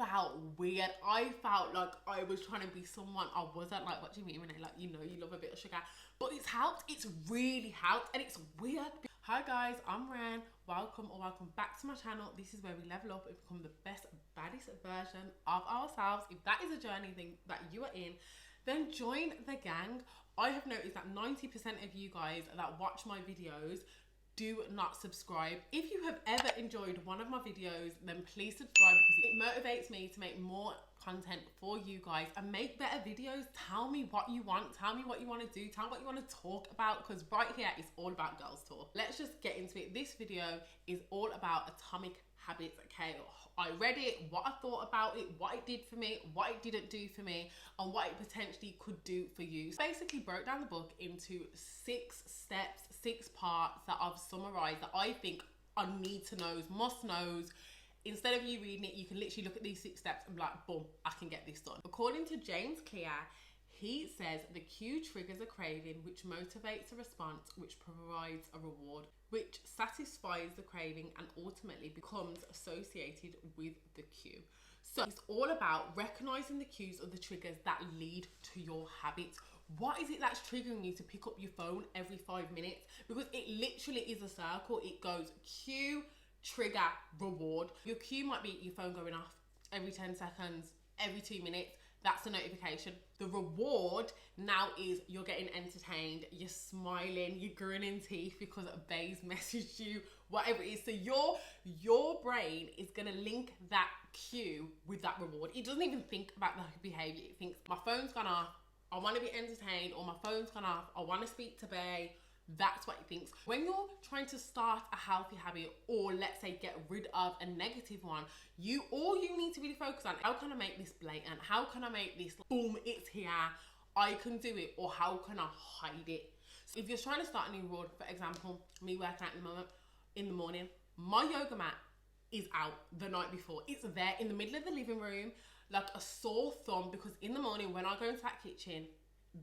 felt weird. I felt like I was trying to be someone I wasn't. Like, what do you mean, Renee? Like, you know, you love a bit of sugar. But it's helped. It's really helped. And it's weird. Hi guys, I'm Ren. Welcome back to my channel. This is where we level up and become the best, baddest version of ourselves. If that is a journey that you are in, then join the gang. I have noticed that 90% of you guys that watch my videos do not subscribe. If you have ever enjoyed one of my videos, then please subscribe because it motivates me to make more content for you guys and make better videos. Tell me what you want. Tell me what you want to do. Tell me what you want to talk about, because right here is all about girls talk. Let's just get into it. This video is all about atomic habits. Okay, I read it, what I thought about it, what it did for me, what it didn't do for me, and what it potentially could do for you. So basically broke down the book into 6 steps, 6 parts that I've summarized that I think are need to knows, must knows. Instead of you reading it, you can literally look at these 6 steps and be like, boom, I can get this done. According to James Clear, he says the cue triggers a craving, which motivates a response, which provides a reward, which satisfies the craving and ultimately becomes associated with the cue. So it's all about recognizing the cues or the triggers that lead to your habits. What is it that's triggering you to pick up your phone every 5 minutes? Because it literally is a circle. It goes cue, trigger, reward. Your cue might be your phone going off every 10 seconds, every 2 minutes. That's a notification. The reward now is you're getting entertained, you're smiling, you're grinning teeth because Bae's messaged you, whatever it is. So your brain is gonna link that cue with that reward. It doesn't even think about the behavior. It thinks, my phone's gone off, I want to be entertained, or my phone's gone off, I want to speak to Bae. That's what it thinks. When you're trying to start a healthy habit, or let's say get rid of a negative one, all you need to really focus on, how can I make this blatant? How can I make this, boom, it's here, I can do it, or how can I hide it? So if you're trying to start a new reward, for example, me working out in the morning, my yoga mat is out the night before. It's there in the middle of the living room, like a sore thumb, because in the morning when I go into that kitchen,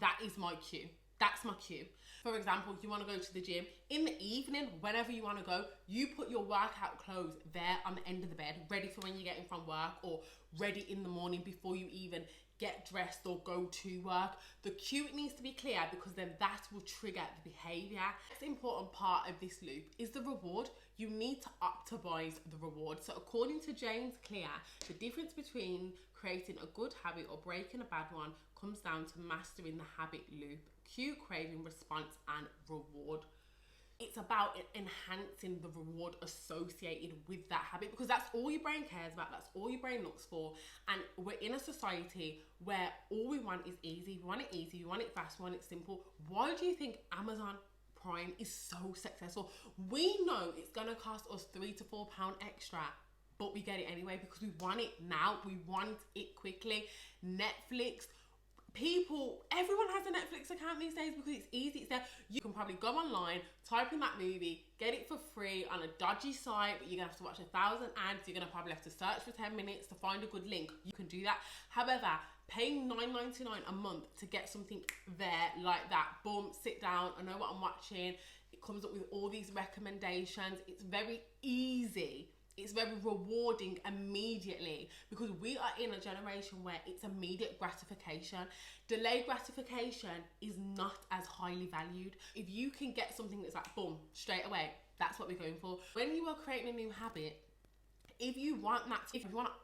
that is my cue. That's my cue. For example, you want to go to the gym. In the evening, whenever you want to go, you put your workout clothes there on the end of the bed, ready for when you're getting from work, or ready in the morning before you even get dressed or go to work. The cue needs to be clear, because then that will trigger the behavior. The next important part of this loop is the reward. You need to optimize the reward. So according to James Clear, the difference between creating a good habit or breaking a bad one comes down to mastering the habit loop: cue, craving, response, and reward. It's about enhancing the reward associated with that habit, because that's all your brain cares about. That's all your brain looks for. And we're in a society where all we want is easy. We want it easy, we want it fast, we want it simple. Why do you think Amazon Prime is so successful? We know it's gonna cost us £3 to £4 extra, but we get it anyway because we want it now. We want it quickly. Netflix, everyone has a Netflix account these days because it's easy. It's there. You can probably go online, type in that movie, get it for free on a dodgy site, but you're gonna have to watch 1,000 ads. You're gonna probably have to search for 10 minutes to find a good link. You can do that. However, paying $9.99 a month to get something there like that, boom, sit down, I know what I'm watching. It comes up with all these recommendations. It's very easy. It's very rewarding immediately, because we are in a generation where it's immediate gratification. Delayed gratification is not as highly valued. If you can get something that's like, boom, straight away, that's what we're going for. When you are creating a new habit, if you want to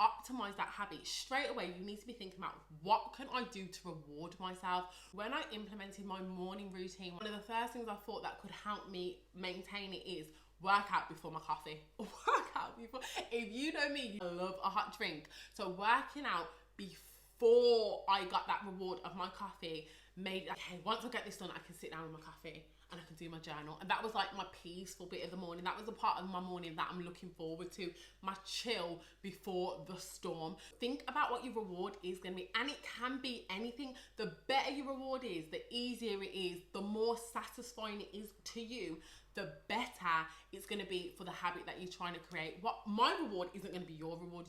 optimize that habit, straight away you need to be thinking about, what can I do to reward myself? When I implemented my morning routine, one of the first things I thought that could help me maintain it is work out before my coffee. Work out before. If you know me, I love a hot drink. So working out before I got that reward of my coffee made, okay, once I get this done, I can sit down with my coffee and I can do my journal. And that was like my peaceful bit of the morning. That was the part of my morning that I'm looking forward to, my chill before the storm. Think about what your reward is going to be, and it can be anything. The better your reward is, the easier it is, the more satisfying it is to you, the better it's going to be for the habit that you're trying to create. What my reward isn't going to be your reward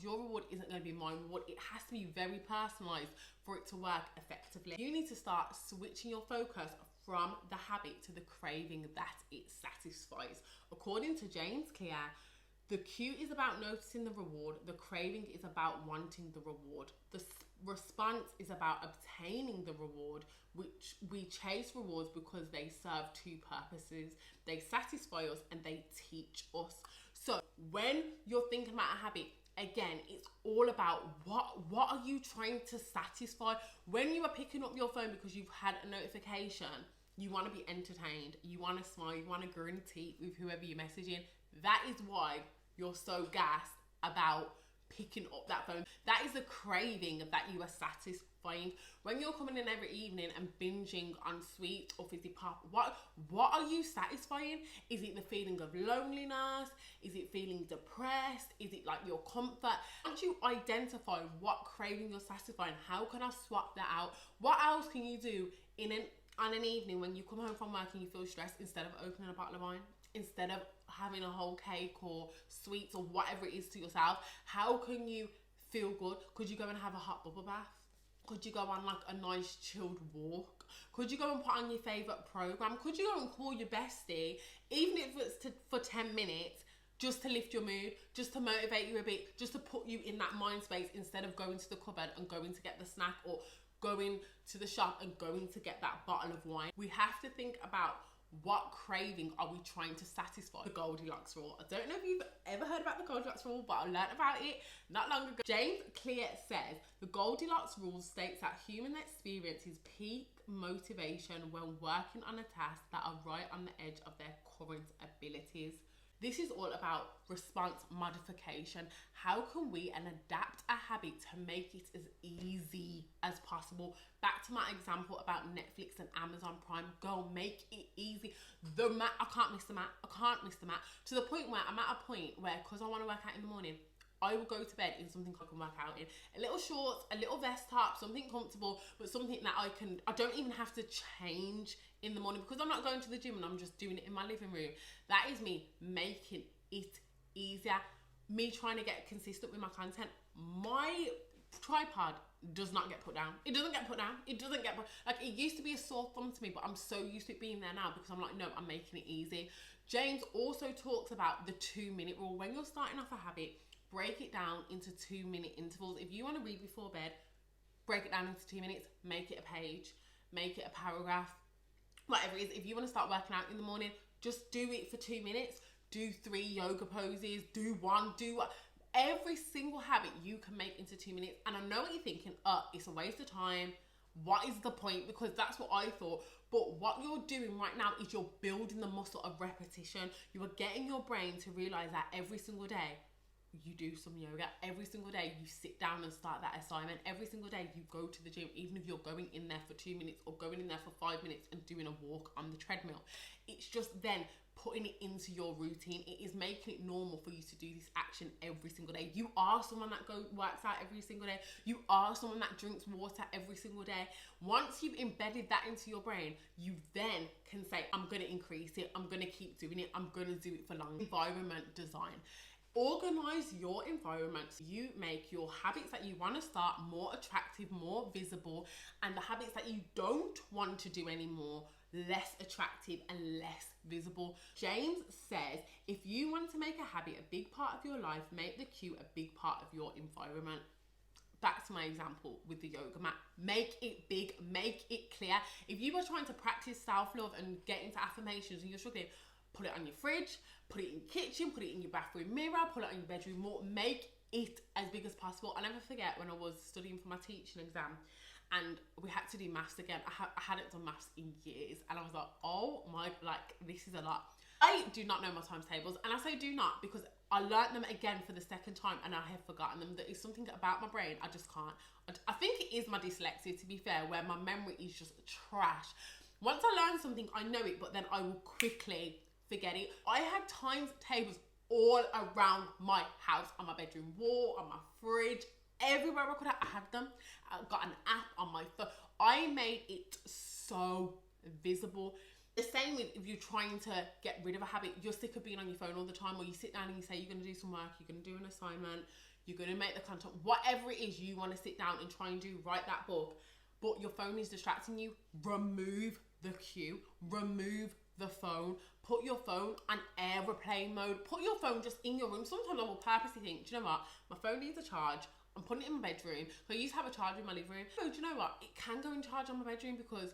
isn't going to be my reward. It has to be very personalized for it to work effectively. You need to start switching your focus from the habit to the craving that it satisfies. According to James Clear, The cue is about noticing the reward. The craving is about wanting the reward. The response is about obtaining the reward, which we chase rewards because they serve two purposes. They satisfy us and they teach us. So when you're thinking about a habit, again, it's all about what are you trying to satisfy? When you are picking up your phone because you've had a notification, you want to be entertained, you want to smile, you want to grin teeth with whoever you're messaging. That is why you're so gassed about picking up that phone. That is a craving that you are satisfying. When you're coming in every evening and binging on sweets or fizzy pop, what are you satisfying? Is it the feeling of loneliness? Is it feeling depressed? Is it like your comfort? Once you identify what craving you're satisfying, how can I swap that out? What else can you do on an evening when you come home from work and you feel stressed, instead of opening a bottle of wine, instead of having a whole cake or sweets or whatever it is to yourself? How can you feel good? Could you go and have a hot bubble bath? Could you go on like a nice chilled walk? Could you go and put on your favourite programme? Could you go and call your bestie, even if it's for 10 minutes, just to lift your mood, just to motivate you a bit, just to put you in that mind space, instead of going to the cupboard and going to get the snack, or going to the shop and going to get that bottle of wine? We have to think about, what craving are we trying to satisfy? The Goldilocks Rule. I don't know if you've ever heard about the Goldilocks Rule, but I learned about it not long ago. James Clear says, the Goldilocks Rule states that human experiences peak motivation when working on a task that are right on the edge of their current abilities. This is all about response modification. How can we adapt a habit to make it as easy as possible? Back to my example about Netflix and Amazon Prime. Go make it easy. I can't miss the mat. I can't miss the mat. To the point where I'm at a point where, because I want to work out in the morning, I will go to bed in something I can work out in. A little shorts, a little vest top, something comfortable, but something that I don't even have to change in the morning, because I'm not going to the gym and I'm just doing it in my living room. That is me making it easier. Me trying to get consistent with my content. My tripod does not get put down. It doesn't get put down. It doesn't get put, like, it used to be a sore thumb to me, but I'm so used to it being there now because I'm like, no, I'm making it easy. James also talks about the 2-minute rule. When you're starting off a habit, break it down into 2-minute intervals. If you want to read before bed, break it down into 2 minutes, make it a page, make it a paragraph, whatever it is. If you want to start working out in the morning, just do it for 2 minutes. Do 3 yoga poses, do one, do what. Every single habit you can make into 2 minutes. And I know what you're thinking, it's a waste of time. What is the point? Because that's what I thought. But what you're doing right now is you're building the muscle of repetition. You are getting your brain to realize that every single day you do some yoga. Every single day you sit down and start that assignment. Every single day you go to the gym, even if you're going in there for 2 minutes or going in there for 5 minutes and doing a walk on the treadmill. It's just then putting it into your routine. It is making it normal for you to do this action every single day. You are someone that works out every single day. You are someone that drinks water every single day. Once you've embedded that into your brain, you then can say, I'm going to increase it. I'm going to keep doing it. I'm going to do it for long. Environment design. Organize your environment. You make your habits that you want to start more attractive, more visible, and the habits that you don't want to do anymore less attractive and less visible. James says, if you want to make a habit a big part of your life, make the cue a big part of your environment. Back to my example with the yoga mat. Make it big, make it clear. If you are trying to practice self-love and get into affirmations and you're struggling, put it on your fridge, put it in your kitchen, put it in your bathroom mirror, put it on your bedroom wall. Make it as big as possible. I'll never forget when I was studying for my teaching exam and we had to do maths again. I hadn't done maths in years and I was like, oh my, like, this is a lot. I do not know my timetables, and I say do not because I learnt them again for the second time and I have forgotten them. There is something about my brain, I just can't. I think it is my dyslexia, to be fair, where my memory is just trash. Once I learn something, I know it, but then I will quickly forget it. I had timetables all around my house, on my bedroom wall, on my fridge, everywhere I could have. I had them. I got an app on my phone. I made it so visible. The same with if you're trying to get rid of a habit, you're sick of being on your phone all the time, or you sit down and you say you're going to do some work, you're going to do an assignment, you're going to make the content, whatever it is you want to sit down and try and do, write that book, but your phone is distracting you. Remove the cue, remove the phone. Put your phone on airplane mode. Put your phone just in your room. Sometimes I will purposely think, do you know what? My phone needs a charge. I'm putting it in my bedroom. So I used to have a charger in my living room. So do you know what? It can go in charge on my bedroom because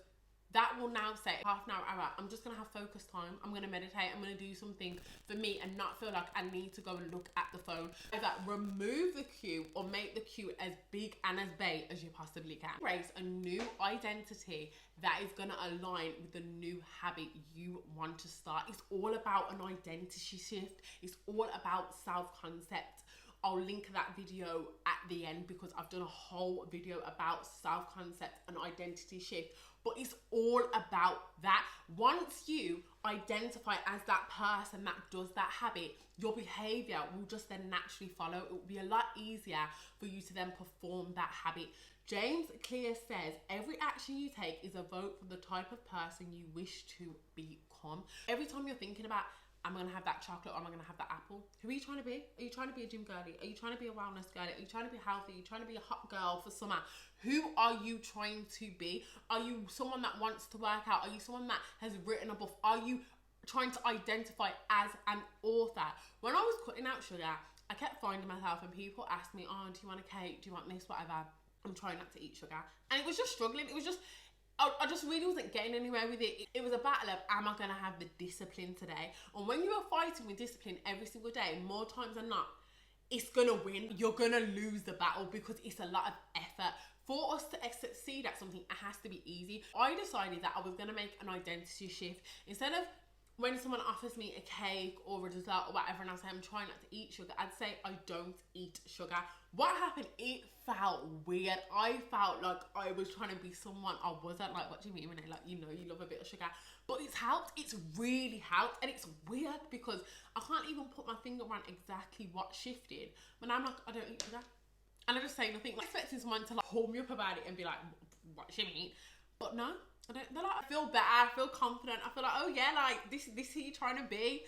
that will now say half an hour, I'm just going to have focus time. I'm going to meditate. I'm going to do something for me and not feel like I need to go and look at the phone. Either remove the cue or make the cue as big and as big as you possibly can. Embrace a new identity that is going to align with the new habit you want to start. It's all about an identity shift. It's all about self-concept. I'll link that video at the end because I've done a whole video about self-concept and identity shift. But it's all about that. Once you identify as that person that does that habit, your behavior will just then naturally follow. It will be a lot easier for you to then perform that habit. James Clear says, every action you take is a vote for the type of person you wish to become. Every time you're thinking about, am I going to have that chocolate or am I going to have that apple? Who are you trying to be? Are you trying to be a gym girlie? Are you trying to be a wellness girlie? Are you trying to be healthy? Are you trying to be a hot girl for summer? Who are you trying to be? Are you someone that wants to work out? Are you someone that has written a book? Are you trying to identify as an author? When I was cutting out sugar, I kept finding myself and people asked me, oh, do you want a cake? Do you want this? Whatever. I'm trying not to eat sugar. And it was just struggling. It was just, I just really wasn't getting anywhere with it. It was a battle of, am I going to have the discipline today? And when you are fighting with discipline every single day, more times than not, it's going to win. You're going to lose the battle because it's a lot of effort. For us to succeed at something, it has to be easy. I decided that I was going to make an identity shift. Instead of when someone offers me a cake or a dessert or whatever and I say I'm trying not to eat sugar, I'd say I don't eat sugar. What happened? It felt weird. I felt like I was trying to be someone I wasn't. Like, what do you mean, Renee? Like, you know, you love a bit of sugar. But it's helped. It's really helped. And it's weird because I can't even put my finger on exactly what shifted. But I'm like, I don't eat sugar. And I just say nothing. Like, expecting someone to like hold me up about it and be like, what do you mean? But no, I don't. They're like, I feel better. I feel confident. I feel like, oh yeah, like this who you're trying to be.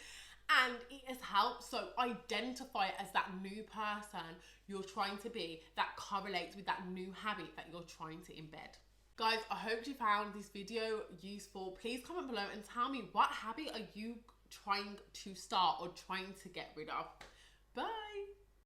And it has helped. So identify it as that new person you're trying to be that correlates with that new habit that you're trying to embed. Guys, I hope you found this video useful. Please comment below and tell me, what habit are you trying to start or trying to get rid of? Bye.